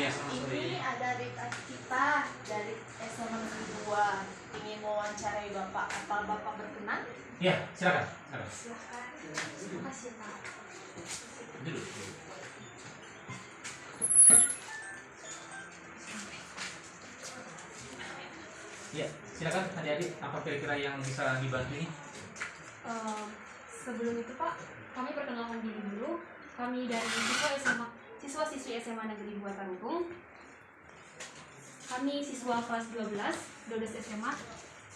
Iya, selamat sore. Ini ada adik kita dari SMA Negeri 2 ingin mewawancarai Bapak. Apa Bapak berkenan? Iya, silakan. Silakan. Terima kasih Pak. Duduk. Iya, silakan adik-adik, apa kira-kira yang bisa dibantu ini? Sebelum itu Pak, kami perkenalkan diri dulu. Kami dari siswa-siswi SMA Negeri 2 Tarogong. Kami siswa kelas 12 SMA.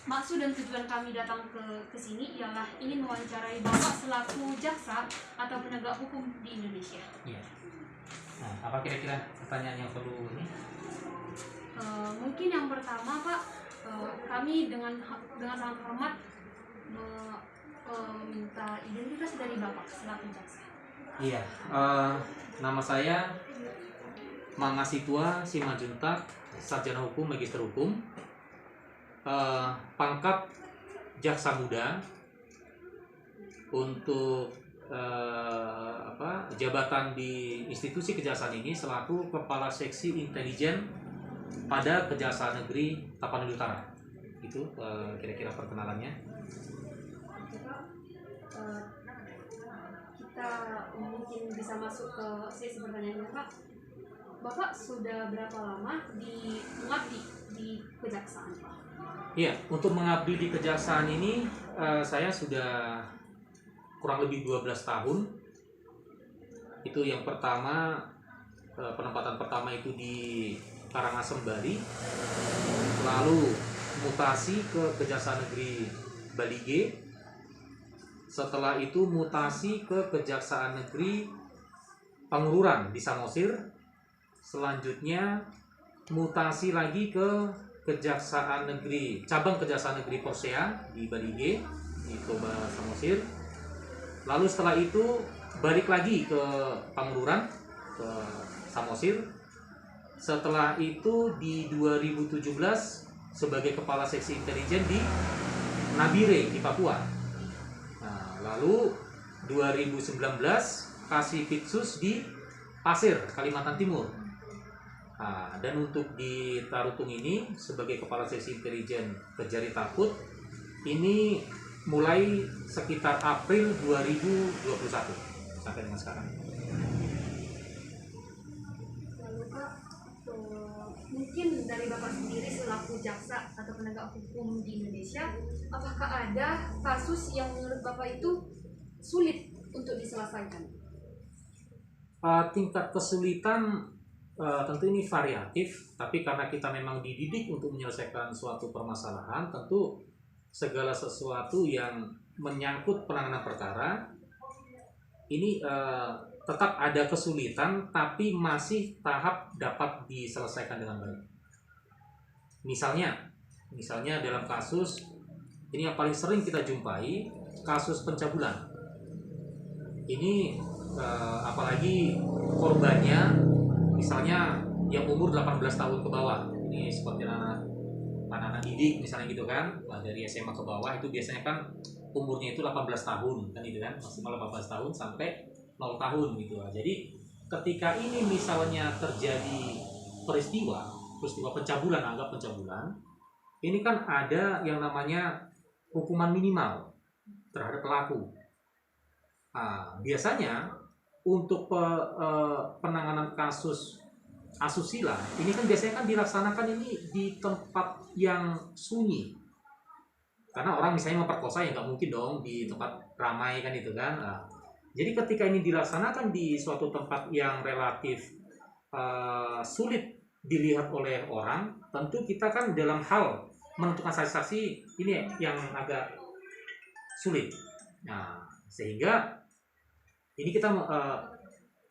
Maksud dan tujuan kami datang ke sini ialah ingin mewawancarai Bapak selaku jaksa atau penegak hukum di Indonesia. Iya. Nah, apa kira-kira pertanyaan yang perlu ini? Mungkin yang pertama Pak, kami dengan sangat hormat minta identitas dari Bapak selaku jaksa. Iya, nama saya Mangasitwa Simajuntak, sarjana hukum, magister hukum, pangkat jaksa muda. Untuk jabatan di institusi kejaksaan ini selaku kepala seksi intelijen pada Kejaksaan Negeri Tapanuli Utara. Itu kira-kira perkenalannya. Oke Pak, kita mungkin bisa masuk ke sesi pertanyaannya Pak. Bapak sudah berapa lama mengabdi di kejaksaan Pak? Iya, untuk mengabdi di kejaksaan ini saya sudah kurang lebih 12 tahun. Itu yang pertama, penempatan pertama itu di Karangasem, Bali. Lalu mutasi ke Kejaksaan Negeri Balige. Setelah itu mutasi ke Kejaksaan Negeri Pangururan di Samosir. Selanjutnya mutasi lagi ke Kejaksaan Negeri cabang Kejaksaan Negeri Porsea di Balige di Toba Samosir. Lalu setelah itu balik lagi ke Pangururan ke Samosir. Setelah itu di 2017 sebagai kepala seksi intelijen di Nabire di Papua. Nah, lalu 2019 kasih Pitsus di Pasir, Kalimantan Timur. Nah, dan untuk di Tarutung ini sebagai kepala seksi intelijen Kejari Takut ini mulai sekitar April 2021 sampai dengan sekarang. Lalu Pak, mungkin dari Bapak sendiri selaku jaksa atau penegak hukum di Indonesia, apakah ada kasus yang menurut Bapak itu sulit untuk diselesaikan? Tingkat kesulitan tentu ini variatif, tapi karena kita memang dididik untuk menyelesaikan suatu permasalahan, tentu segala sesuatu yang menyangkut penanganan perkara ini tetap ada kesulitan, tapi masih tahap dapat diselesaikan dengan baik. Misalnya dalam kasus ini yang paling sering kita jumpai, kasus pencabulan. Ini apalagi korbannya misalnya yang umur 18 tahun ke bawah. Ini seperti anak-anak didik misalnya gitu kan, dari SMA ke bawah itu biasanya kan umurnya itu 18 tahun kan, itu kan maksimal 18 tahun sampai 0 tahun gitu. Jadi ketika ini misalnya terjadi peristiwa pencabulan, anggap pencabulan, ini kan ada yang namanya hukuman minimal terhadap pelaku. Nah, biasanya untuk penanganan kasus asusila ini kan biasanya kan dilaksanakan ini di tempat yang sunyi, karena orang misalnya memperkosa ya nggak mungkin dong di tempat ramai kan itu kan. Nah, jadi ketika ini dilaksanakan di suatu tempat yang relatif sulit dilihat oleh orang, tentu kita kan dalam hal menentukan saksi-saksi ini yang agak sulit. Nah, sehingga ini kita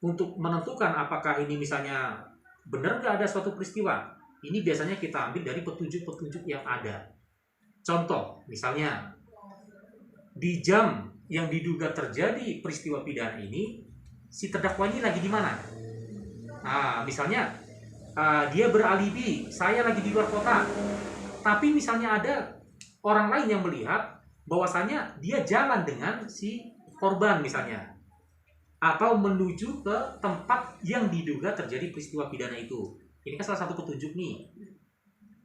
untuk menentukan apakah ini misalnya benar nggak ada suatu peristiwa, ini biasanya kita ambil dari petunjuk-petunjuk yang ada. Contoh, misalnya di jam yang diduga terjadi peristiwa pidana ini, si terdakwa ini lagi di mana? Nah, misalnya dia beralibi, saya lagi di luar kota, tapi misalnya ada orang lain yang melihat bahwasannya dia jalan dengan si korban misalnya. atau menuju ke tempat yang diduga terjadi peristiwa pidana itu. Ini kan salah satu petunjuk nih.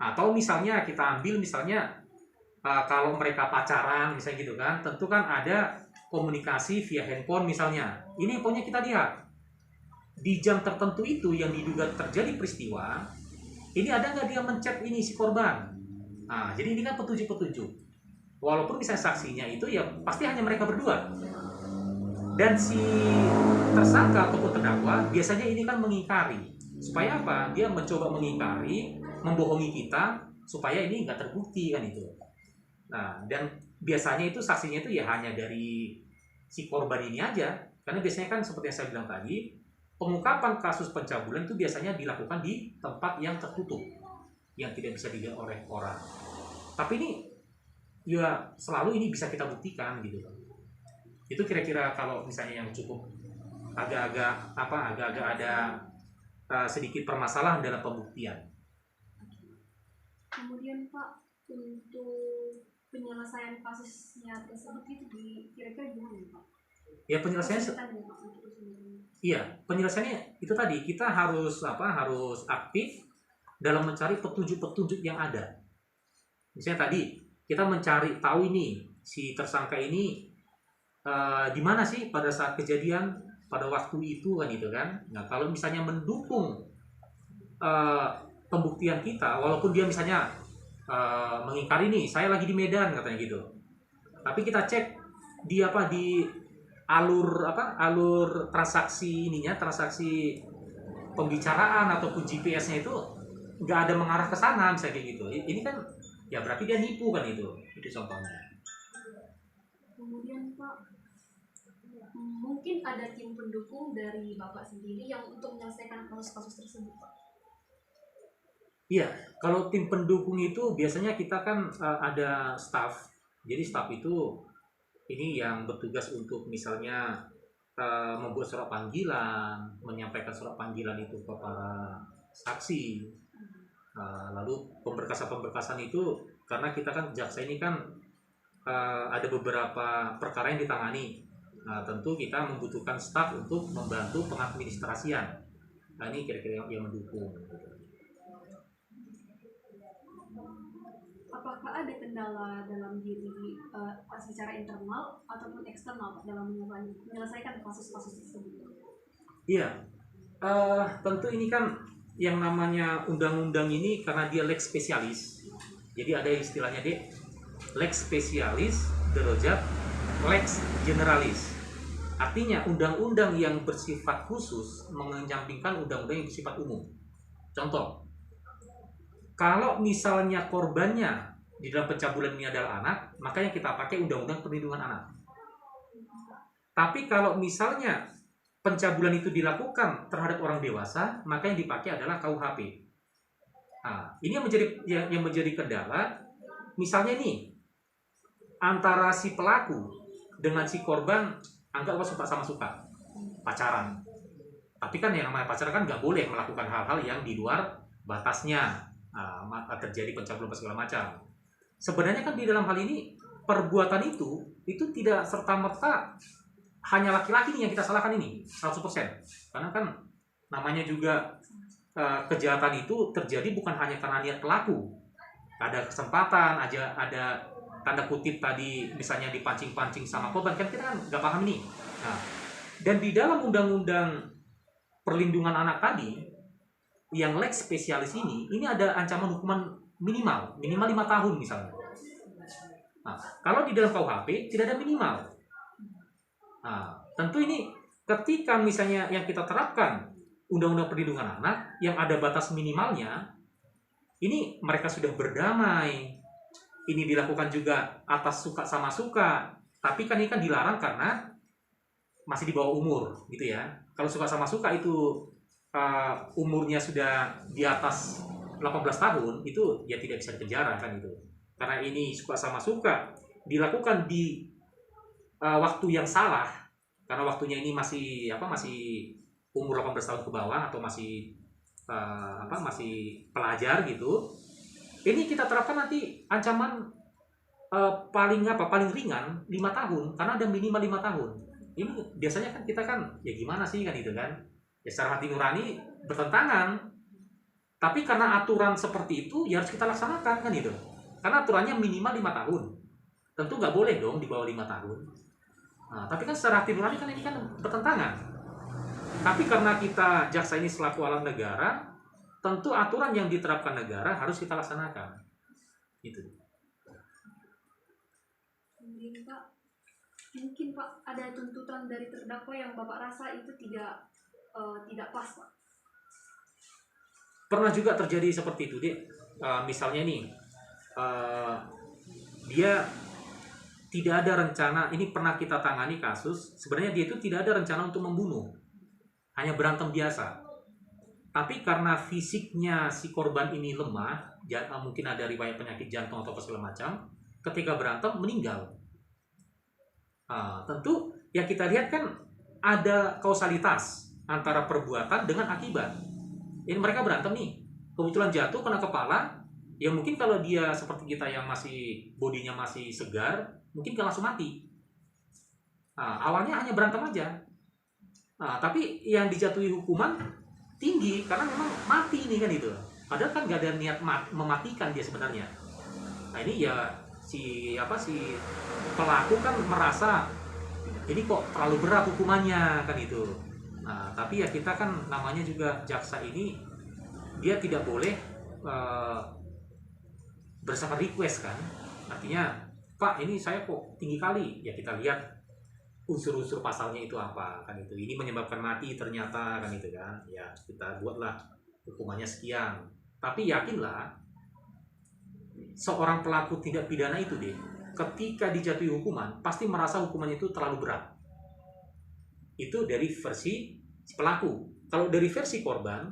Atau misalnya kita ambil misalnya kalau mereka pacaran misalnya gitu kan, tentu kan ada komunikasi via handphone misalnya. Ini pokoknya kita lihat di jam tertentu itu yang diduga terjadi peristiwa, ini ada nggak dia menchat ini si korban. Nah, jadi ini kan petunjuk-petunjuk. Walaupun misalnya saksinya itu ya pasti hanya mereka berdua. Dan si tersangka ataupun terdakwa biasanya ini kan mengingkari. Supaya apa? Dia mencoba mengingkari, membohongi kita supaya ini nggak terbukti kan itu. Nah, dan biasanya itu saksinya itu ya hanya dari si korban ini aja. Karena biasanya kan seperti yang saya bilang tadi, pengungkapan kasus pencabulan itu biasanya dilakukan di tempat yang tertutup, yang tidak bisa dilihat oleh orang. Tapi ini ya selalu ini bisa kita buktikan gitu. Itu kira-kira kalau misalnya yang cukup agak-agak ada sedikit permasalahan dalam pembuktian. Kemudian Pak, untuk penyelesaian kasusnya tersebut itu kira-kira gimana Pak? Ya penyelesaiannya iya, penyelesaiannya itu tadi kita harus aktif dalam mencari petunjuk-petunjuk yang ada. Misalnya tadi kita mencari tahu ini si tersangka ini di mana sih pada saat kejadian pada waktu itu kan itu kan. Nah, kalau misalnya mendukung pembuktian kita, walaupun dia misalnya mengingkari nih, saya lagi di Medan katanya gitu. Tapi kita cek di alur transaksi transaksi pembicaraan ataupun GPS-nya itu nggak ada mengarah ke sana misalnya kayak gitu. Ini kan ya berarti dia nipu kan itu contohnya. Kemudian Pak, mungkin ada tim pendukung dari Bapak sendiri yang untuk menyelesaikan kasus-kasus tersebut Pak? Iya, kalau tim pendukung itu biasanya kita kan ada staff. Jadi staff itu ini yang bertugas untuk misalnya membuat surat panggilan, menyampaikan surat panggilan itu ke para saksi. Lalu pemberkasan-pemberkasan itu karena kita kan jaksa ini kan ada beberapa perkara yang ditangani. Nah, tentu kita membutuhkan staf untuk membantu pengadministrasian. Nah, ini kira-kira yang mendukung. Apakah ada kendala dalam diri secara internal ataupun eksternal dalam menyelesaikan kasus-kasus tersebut? Iya, tentu ini kan yang namanya undang-undang ini karena dia lex spesialis. Jadi ada istilahnya lex spesialis derajat lex generalis. Artinya undang-undang yang bersifat khusus mengenyampingkan undang-undang yang bersifat umum. Contoh, kalau misalnya korbannya di dalam pencabulan ini adalah anak, maka yang kita pakai undang-undang perlindungan anak. Tapi kalau misalnya pencabulan itu dilakukan terhadap orang dewasa, maka yang dipakai adalah KUHP. Nah, ini yang menjadi kendala. Misalnya nih, antara si pelaku dengan si korban anggaplah suka sama suka, pacaran. Tapi kan yang namanya pacaran kan nggak boleh melakukan hal-hal yang di luar batasnya. Terjadi pencabulan segala macam. Sebenarnya kan di dalam hal ini perbuatan itu tidak serta-merta hanya laki-laki nih yang kita salahkan ini 100%. Karena kan namanya juga kejahatan itu terjadi bukan hanya karena niat pelaku. Ada kesempatan aja, ada tanda kutip tadi misalnya dipancing-pancing sama korban, kan kita kan nggak paham ini. Nah, dan di dalam undang-undang perlindungan anak tadi yang lex spesialis ini ada ancaman hukuman minimal 5 tahun misalnya. Nah, kalau di dalam KUHP tidak ada minimal. Nah, tentu ini ketika misalnya yang kita terapkan undang-undang perlindungan anak yang ada batas minimalnya, ini mereka sudah berdamai. Ini dilakukan juga atas suka sama suka, tapi kan ini kan dilarang karena masih di bawah umur gitu ya. Kalau suka sama suka itu umurnya sudah di atas 18 tahun, itu ya tidak bisa dipenjara kan itu. Karena ini suka sama suka dilakukan di waktu yang salah, karena waktunya ini masih umur 18 tahun ke bawah atau masih pelajar gitu. Ini kita terapkan nanti ancaman paling ringan 5 tahun, karena ada minimal 5 tahun. Ini biasanya kan kita kan ya gimana sih kan itu kan, ya secara hati nurani bertentangan, tapi karena aturan seperti itu ya harus kita laksanakan kan itu, karena aturannya minimal 5 tahun, tentu nggak boleh dong di bawah 5 tahun. Nah, tapi kan secara hati nurani kan ini kan bertentangan, tapi karena kita jaksa ini selaku alat negara, tentu aturan yang diterapkan negara harus kita laksanakan itu. Mungkin Pak, mungkin Pak ada tuntutan dari terdakwa yang Bapak rasa itu tidak pas Pak. Pernah juga terjadi seperti itu, Dek. Misalnya nih, dia tidak ada rencana, ini pernah kita tangani kasus, sebenarnya dia itu tidak ada rencana untuk membunuh, hanya berantem biasa. Tapi karena fisiknya si korban ini lemah, mungkin ada riwayat penyakit jantung atau segala macam, ketika berantem meninggal. Tentu yang kita lihat kan ada kausalitas antara perbuatan dengan akibat. Ini mereka berantem nih, kebetulan jatuh kena kepala, ya mungkin kalau dia seperti kita yang masih bodinya masih segar, mungkin kan langsung mati. Awalnya hanya berantem aja, tapi yang dijatuhi hukuman tinggi karena memang mati nih kan itu. Padahal kan gak ada niat mematikan dia sebenarnya. Nah ini ya si pelaku kan merasa ini kok terlalu berat hukumannya kan itu. Nah, tapi ya kita kan namanya juga jaksa ini, dia tidak boleh bersama request kan. Artinya, Pak ini saya kok tinggi kali. Ya kita lihat unsur-unsur pasalnya itu apa kan itu. Ini menyebabkan mati ternyata kan itu kan. Ya kita buatlah hukumannya sekian. Tapi yakinlah seorang pelaku tindak pidana itu deh, ketika dijatuhi hukuman pasti merasa hukumannya itu terlalu berat. Itu dari versi si pelaku. Kalau dari versi korban,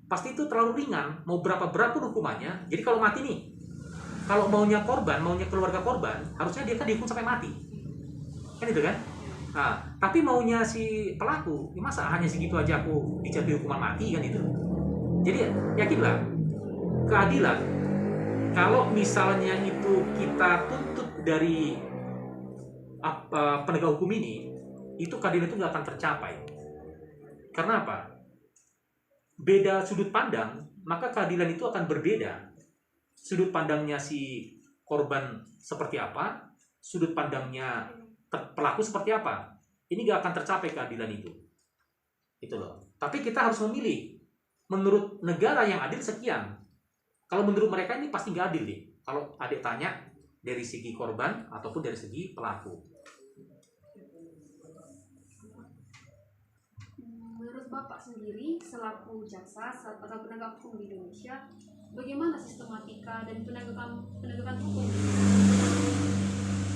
pasti itu terlalu ringan, mau berapa berat pun hukumannya. Jadi kalau mati nih, kalau maunya korban, maunya keluarga korban, harusnya dia kan dihukum sampai mati, kan itu kan. Tapi maunya si pelaku, ya masa hanya segitu aja aku dijatuhi hukuman mati kan itu. Jadi yakinlah keadilan, kalau misalnya itu kita tuntut dari penegak hukum ini, itu keadilan itu nggak akan tercapai. Karena apa? Beda sudut pandang, maka keadilan itu akan berbeda. Sudut pandangnya si korban seperti apa, sudut pandangnya pelaku seperti apa. Ini nggak akan tercapai keadilan itu. Itu loh. Tapi kita harus memilih. Menurut negara yang adil sekian. Kalau menurut mereka ini pasti nggak adil deh. Kalau adik tanya dari segi korban ataupun dari segi pelaku. Menurut Bapak sendiri selaku jaksa atau penegak hukum di Indonesia, bagaimana sistematika dan penegakan hukum?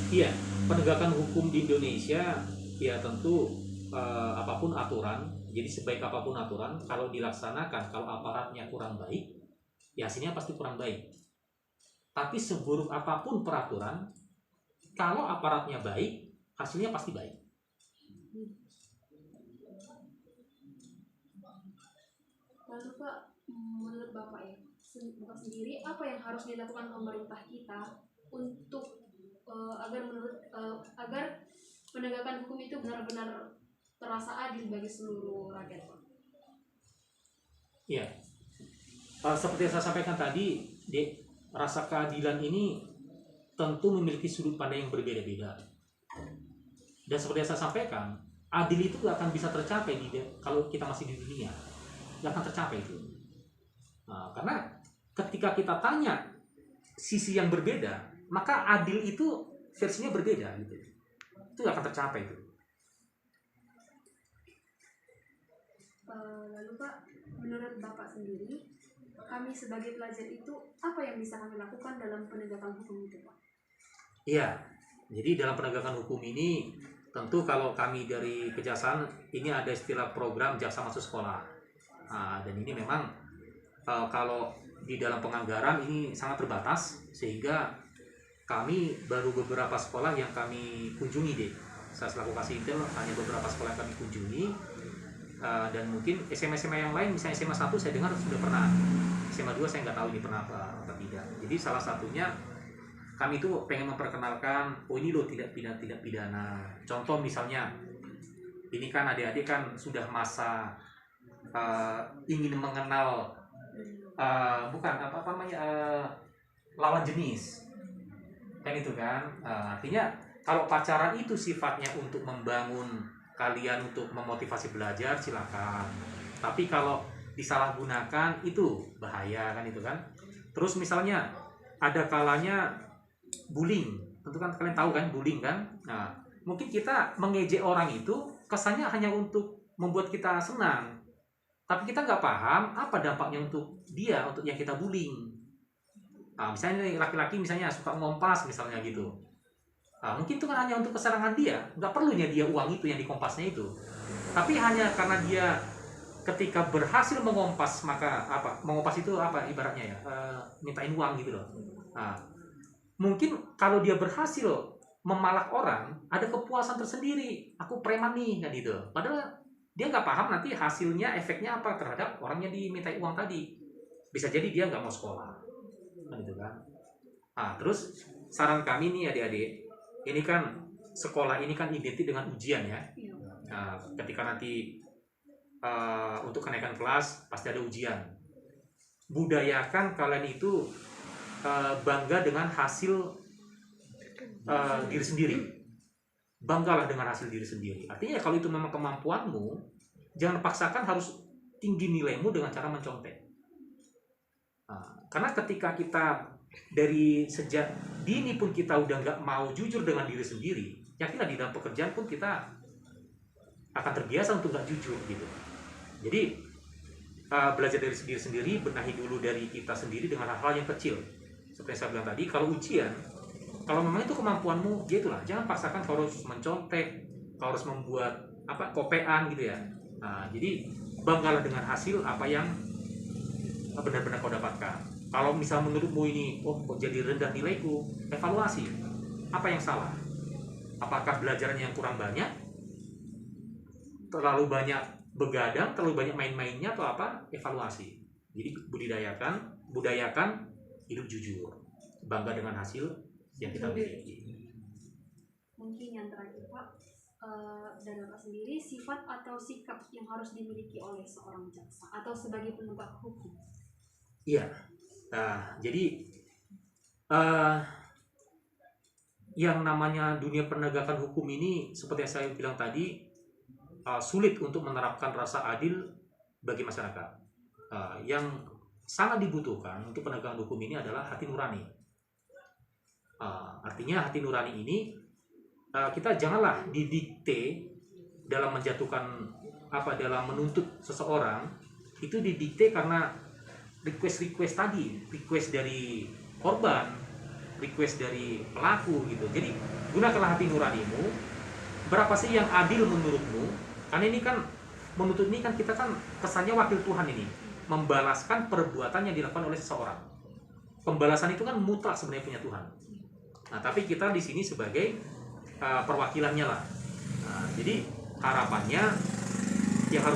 Iya, penegakan hukum di Indonesia ya tentu apapun aturan. Jadi sebaik apapun aturan, kalau dilaksanakan, kalau aparatnya kurang baik, ya hasilnya pasti kurang baik. Tapi seburuk apapun peraturan, kalau aparatnya baik, hasilnya pasti baik. Lalu Pak, menurut Bapak ya, Bapak sendiri apa yang harus dilakukan pemerintah kita untuk agar penegakan hukum itu benar-benar terasa adil bagi seluruh rakyat, Pak? Iya. Seperti yang saya sampaikan tadi, Dek, rasa keadilan ini tentu memiliki sudut pandang yang berbeda-beda. Dan seperti yang saya sampaikan, adil itu gak akan bisa tercapai kalau kita masih di dunia. Gak akan tercapai itu. Karena ketika kita tanya sisi yang berbeda, maka adil itu versinya berbeda gitu. Itu gak akan tercapai itu. Lalu Pak, menurut Bapak sendiri, kami sebagai pelajar itu apa yang bisa kami lakukan dalam penegakan hukum itu, Pak? Iya, jadi dalam penegakan hukum ini tentu kalau kami dari Kejaksaan ini ada istilah program jaksa masuk sekolah. Dan ini memang kalau di dalam penganggaran ini sangat terbatas, sehingga kami baru beberapa sekolah yang kami kunjungi deh. Saya selaku Kasih-Intel hanya beberapa sekolah yang kami kunjungi, dan mungkin SMA-SMA yang lain, misalnya SMA 1 saya dengar sudah pernah, SMA 2 saya nggak tahu ini pernah apa tidak. Jadi salah satunya kami itu pengen memperkenalkan, oh ini loh tidak pidana. Contoh misalnya ini kan adik-adik kan sudah masa ingin mengenal bukan apa namanya lawan jenis, kan itu kan. Artinya kalau pacaran itu sifatnya untuk membangun kalian untuk memotivasi belajar, silakan. Tapi kalau disalahgunakan itu bahaya, kan itu kan. Terus misalnya ada kalanya bullying, tentu kan kalian tahu kan bullying kan. Nah, mungkin kita mengejek orang itu kesannya hanya untuk membuat kita senang, tapi kita nggak paham apa dampaknya untuk dia, untuk yang kita bullying. Nah, misalnya laki-laki misalnya suka ngompas misalnya gitu. Nah, mungkin itu kan hanya untuk kesenangan dia, nggak perlunya dia uang itu yang dikompasnya itu. Tapi hanya karena dia ketika berhasil mengompas, maka apa? Mengompas itu apa ibaratnya ya? Mintain uang gitu loh. Nah, mungkin kalau dia berhasil memalak orang, ada kepuasan tersendiri. Aku preman nih, kan gitu. Padahal dia nggak paham nanti hasilnya, efeknya apa terhadap orang yang dimintai uang tadi. Bisa jadi dia nggak mau sekolah, kan gitu kan. Nah, terus saran kami nih adik-adik, ini kan sekolah ini kan identik dengan ujian ya. Nah, ketika nanti untuk kenaikan kelas pasti ada ujian. Budayakan kalian itu bangga dengan hasil diri sendiri. Banggalah dengan hasil diri sendiri. Artinya kalau itu memang kemampuanmu, jangan paksakan harus tinggi nilaimu dengan cara mencontek. Karena ketika kita dari sejak dini pun kita udah nggak mau jujur dengan diri sendiri, yakinlah di dalam pekerjaan pun kita akan terbiasa untuk nggak jujur gitu. Jadi belajar dari diri sendiri, benahi dulu dari kita sendiri dengan hal-hal yang kecil. Seperti yang saya bilang tadi, kalau ujian, kalau memang itu kemampuanmu, ya itulah, jangan paksakan kau harus mencontek, kau harus membuat kopean gitu ya. Nah, jadi banggalah dengan hasil apa yang benar-benar kau dapatkan. Kalau misal menurutmu ini, kok jadi rendah nilaiku, evaluasi. Apa yang salah? Apakah belajarnya yang kurang banyak? Terlalu banyak begadang, terlalu banyak main-mainnya atau apa? Evaluasi. Jadi budayakan hidup jujur. Bangga dengan hasil yang kita miliki. Mungkin yang terakhir Pak, dari Bapak sendiri, sifat atau sikap yang harus dimiliki oleh seorang jaksa atau sebagai penegak hukum? Iya. Nah, jadi yang namanya dunia penegakan hukum ini seperti yang saya bilang tadi, sulit untuk menerapkan rasa adil bagi masyarakat. Yang sangat dibutuhkan untuk penegakan hukum ini adalah hati nurani. Artinya hati nurani ini kita janganlah didikte dalam menjatuhkan dalam menuntut seseorang itu didikte karena request tadi, request dari korban, request dari pelaku gitu. Jadi gunakanlah hati nuranimu. Berapa sih yang adil menurutmu? Karena ini kan menuntut ini kan kita kan kesannya wakil Tuhan ini, membalaskan perbuatan yang dilakukan oleh seseorang. Pembalasan itu kan mutlak sebenarnya punya Tuhan. Nah, tapi kita di sini sebagai perwakilannya lah. Nah, jadi harapannya yang harus